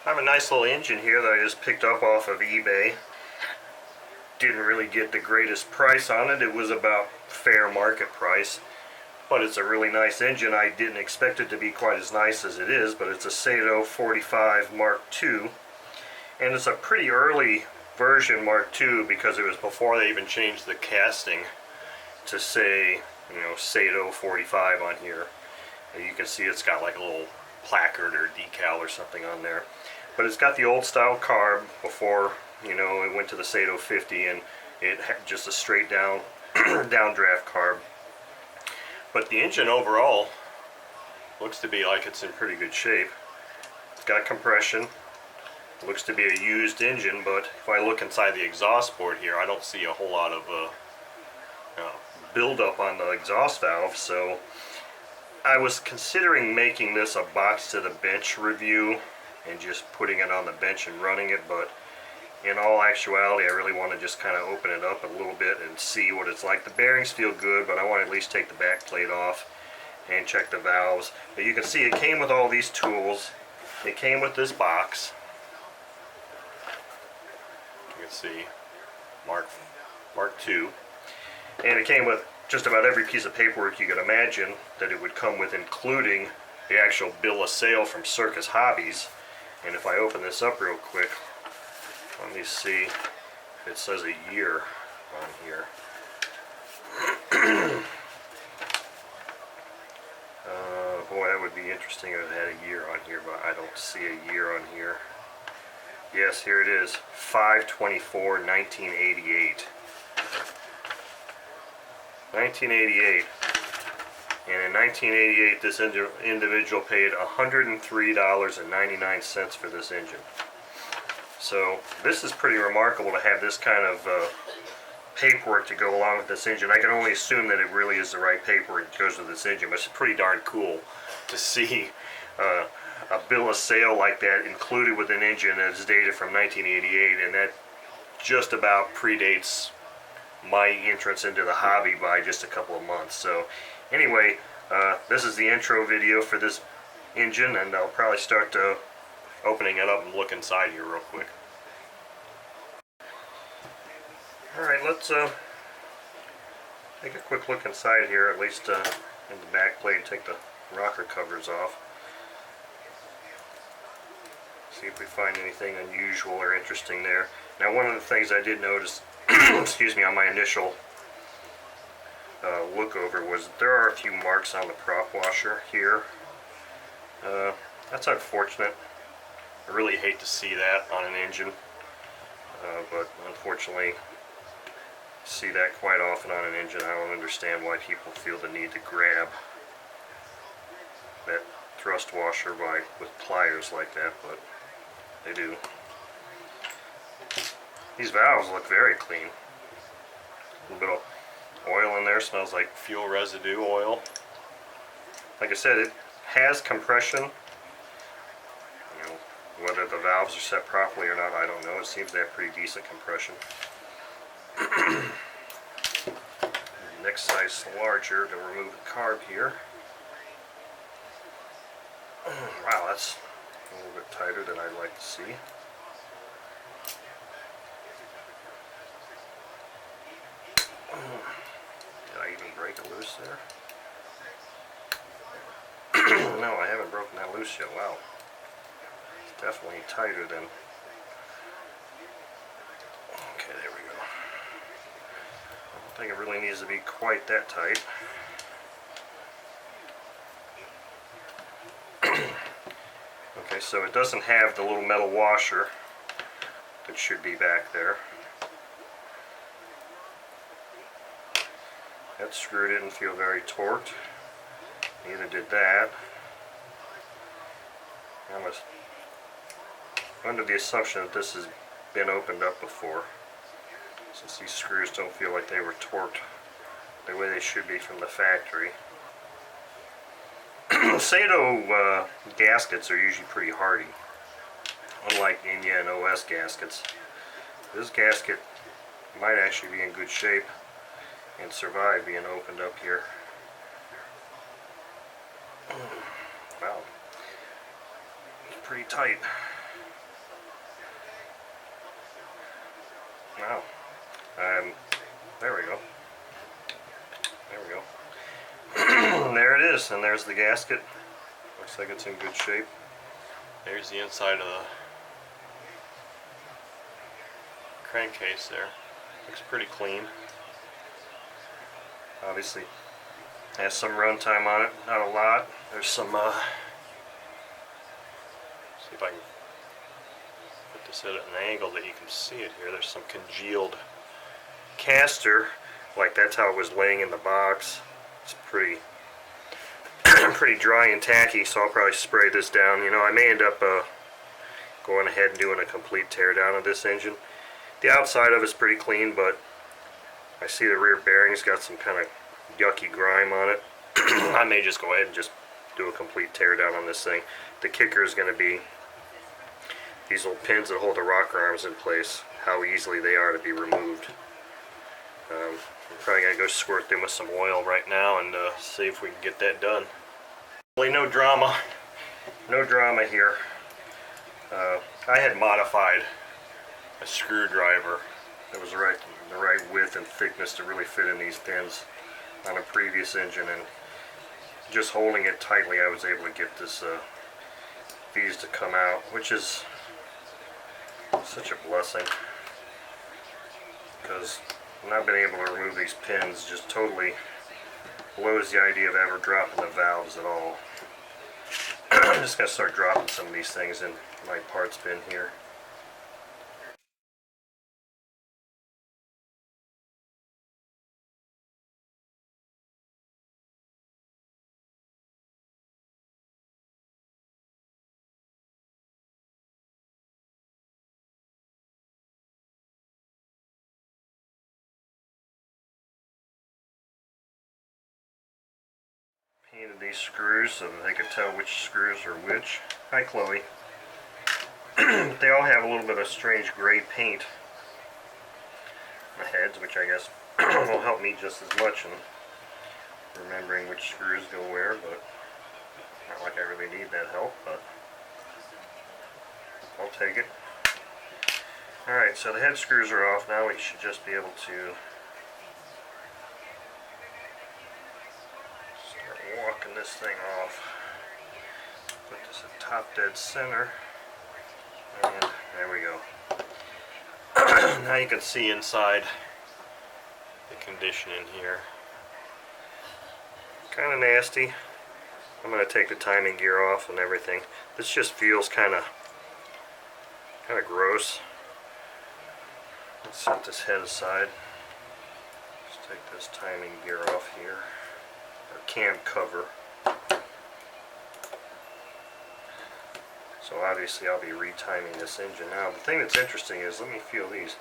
I have a nice little engine here that I just picked up off of eBay. Didn't really get the greatest price on it. It was about fair market price. But it's a really nice engine. I didn't expect it to be quite as nice as it is, but it's a Saito 45 Mark II. And it's a pretty early version Mark II because it was before they even changed the casting to say, Saito 45 on here. And you can see it's got like a little placard or decal or something on there. But it's got the old style carb before, it went to the Saito 50, and it had just a straight down downdraft carb. But the engine overall looks to be like it's in pretty good shape. It's got compression. It looks to be a used engine, but if I look inside the exhaust port here, I don't see a whole lot of buildup on the exhaust valve. So I was considering making this a box to the bench review and just putting it on the bench and running it, but in all actuality I really want to just kind of open it up a little bit and see what it's like. The bearings feel good, but I want to at least take the back plate off and check the valves. But you can see it came with all these tools. It came with this box. You can see Mark II, and it came with just about every piece of paperwork you could imagine that it would come with, including the actual bill of sale from Circus Hobbies. And if I open this up real quick, let me see if it says a year on here. Boy, that would be interesting if it had a year on here, but I don't see a year on here. Yes, here it is, 5/24/1988. 1988. And in 1988, this individual paid $103.99 for this engine. So this is pretty remarkable to have this kind of paperwork to go along with this engine. I can only assume that it really is the right paperwork that goes with this engine, but it's pretty darn cool to see a bill of sale like that included with an engine that's dated from 1988, and that just about predates my entrance into the hobby by just a couple of months. So anyway, this is the intro video for this engine, and I'll probably start opening it up and look inside here real quick. Alright, let's take a quick look inside here, at least in the back plate, take the rocker covers off. See if we find anything unusual or interesting there. Now, one of the things I did notice excuse me, on my initial look over was that there are a few marks on the prop washer here. That's unfortunate. I really hate to see that on an engine, but unfortunately see that quite often on an engine. I don't understand why people feel the need to grab that thrust washer with pliers like that, but they do. These valves look very clean. A little bit of oil in there, smells like fuel residue oil. Like I said, it has compression. Whether the valves are set properly or not, I don't know. It seems to have pretty decent compression. Next size larger to remove the carb here. Wow, that's a little bit tighter than I'd like to see. Did I even break it loose there? No, I haven't broken that loose yet. Wow. It's definitely tighter than... Okay, there we go. I don't think it really needs to be quite that tight. Okay, so it doesn't have the little metal washer that should be back there. That screw didn't feel very torqued. Neither did that. I was under the assumption that this has been opened up before, since these screws don't feel like they were torqued the way they should be from the factory. Saito gaskets are usually pretty hardy, unlike Inya and OS gaskets. This gasket might actually be in good shape and survive being opened up here. Wow, it's pretty tight. this, and there's the gasket. Looks like it's in good shape. There's the inside of the crankcase there. Looks pretty clean. Obviously has some run time on it, not a lot. There's some, see if I can put this at an angle that you can see it here. There's some congealed caster, like that's how it was laying in the box. It's pretty pretty dry and tacky, so I'll probably spray this down. You know, I may end up going ahead and doing a complete tear down of this engine. The outside of it's pretty clean, but I see the rear bearing's got some kind of yucky grime on it. I may just go ahead and just do a complete tear down on this thing. The kicker is going to be these little pins that hold the rocker arms in place, how easily they are to be removed. I'm probably going to go squirt them with some oil right now and see if we can get that done. Really no drama here. I had modified a screwdriver that was the right width and thickness to really fit in these pins on a previous engine, and just holding it tightly I was able to get these to come out, which is such a blessing, because not being able to remove these pins just totally blows the idea of ever dropping the valves at all. I'm just going to start dropping some of these things in my parts bin here. Painted these screws so that they can tell which screws are which. Hi, Chloe. They all have a little bit of strange gray paint on the heads, which I guess will help me just as much in remembering which screws go where, but not like I really need that help, but I'll take it. Alright, so the head screws are off. Now we should just be able to start walking this thing off. Put this at top dead center. And there we go. Now you can see inside the condition in here. Kind of nasty. I'm going to take the timing gear off and everything. This just feels kind of gross. Let's set this head aside. Let's take this timing gear off here. Or cam cover. So obviously I'll be retiming this engine. Now the thing that's interesting is, let me feel these.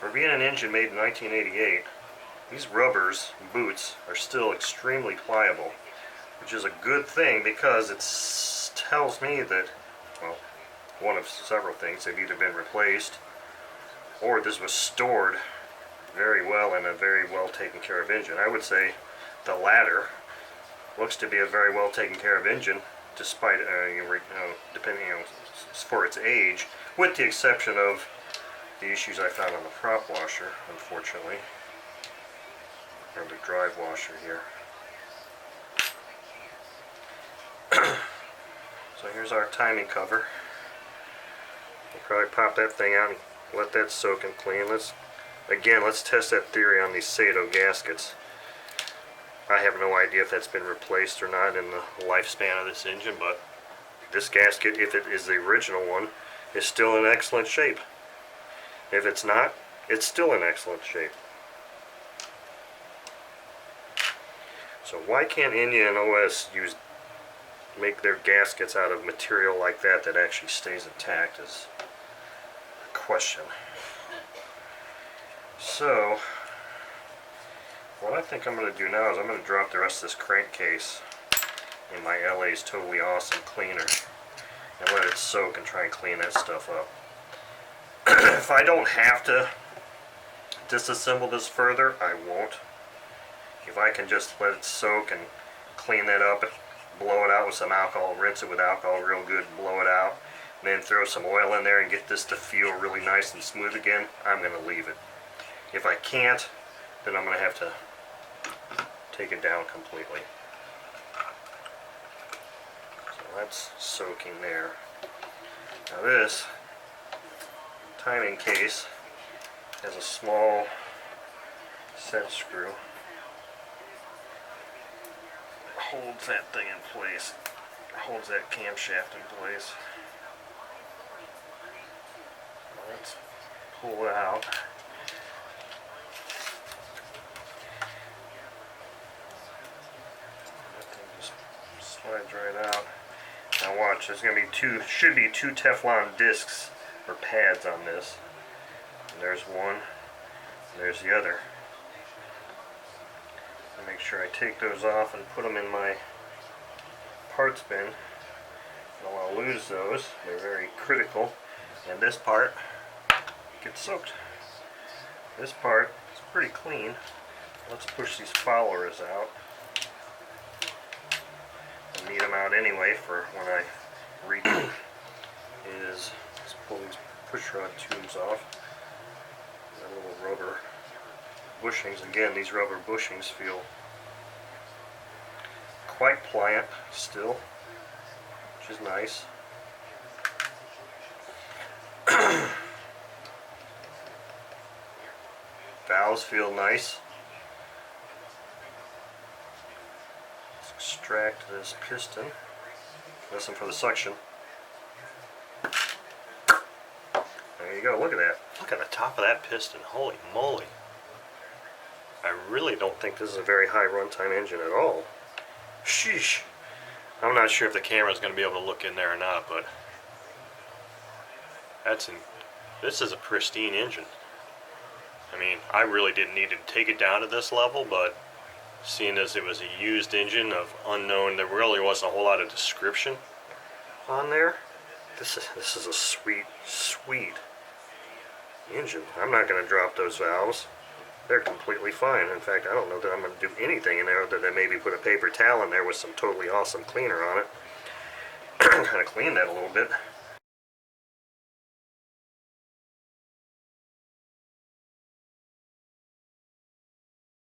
For being an engine made in 1988, these rubbers, boots, are still extremely pliable, which is a good thing because it tells me that, well, one of several things, they've either been replaced or this was stored very well in a very well taken care of engine. I would say the latter looks to be a very well taken care of engine, despite depending on for its age, with the exception of the issues I found on the prop washer, unfortunately, or the drive washer here. So here's our timing cover. We'll probably pop that thing out and let that soak and clean. Let's test that theory on these Saito gaskets. I have no idea if that's been replaced or not in the lifespan of this engine, but this gasket, if it is the original one, is still in excellent shape. If it's not, it's still in excellent shape. So why can't India and OS make their gaskets out of material like that actually stays intact is a question. So what I think I'm going to do now is I'm going to drop the rest of this crankcase in my LA's Totally Awesome cleaner and let it soak and try and clean that stuff up. If I don't have to disassemble this further, I won't. If I can just let it soak and clean that up, blow it out with some alcohol, rinse it with alcohol real good, blow it out, and then throw some oil in there and get this to feel really nice and smooth again, I'm going to leave it. If I can't, then I'm going to have to take it down completely. That's soaking there. Now this timing case has a small set screw. Holds that thing in place. Holds that camshaft in place. Let's pull it out. That thing just slides right out. Now watch, there's going to be should be two Teflon discs or pads on this. And there's one, and there's the other. I'll make sure I take those off and put them in my parts bin. I don't want to lose those, they're very critical. And this part gets soaked. This part is pretty clean. Let's push these followers out. I need them out anyway for when I redo. Let's pull these pushrod tubes off. That little rubber bushings. Again, these rubber bushings feel quite pliant still, which is nice. Valves feel nice. Let's extract this piston. Listen for the suction. There you go, look at that. Look at the top of that piston, holy moly. I really don't think this is a very high runtime engine at all. Sheesh. I'm not sure if the camera is going to be able to look in there or not, but this is a pristine engine. I mean, I really didn't need to take it down to this level, but seeing as it was a used engine of unknown, there really wasn't a whole lot of description on there. This is a sweet, sweet engine. I'm not going to drop those valves. They're completely fine. In fact, I don't know that I'm going to do anything in there other than maybe put a paper towel in there with some totally awesome cleaner on it. Kind of clean that a little bit.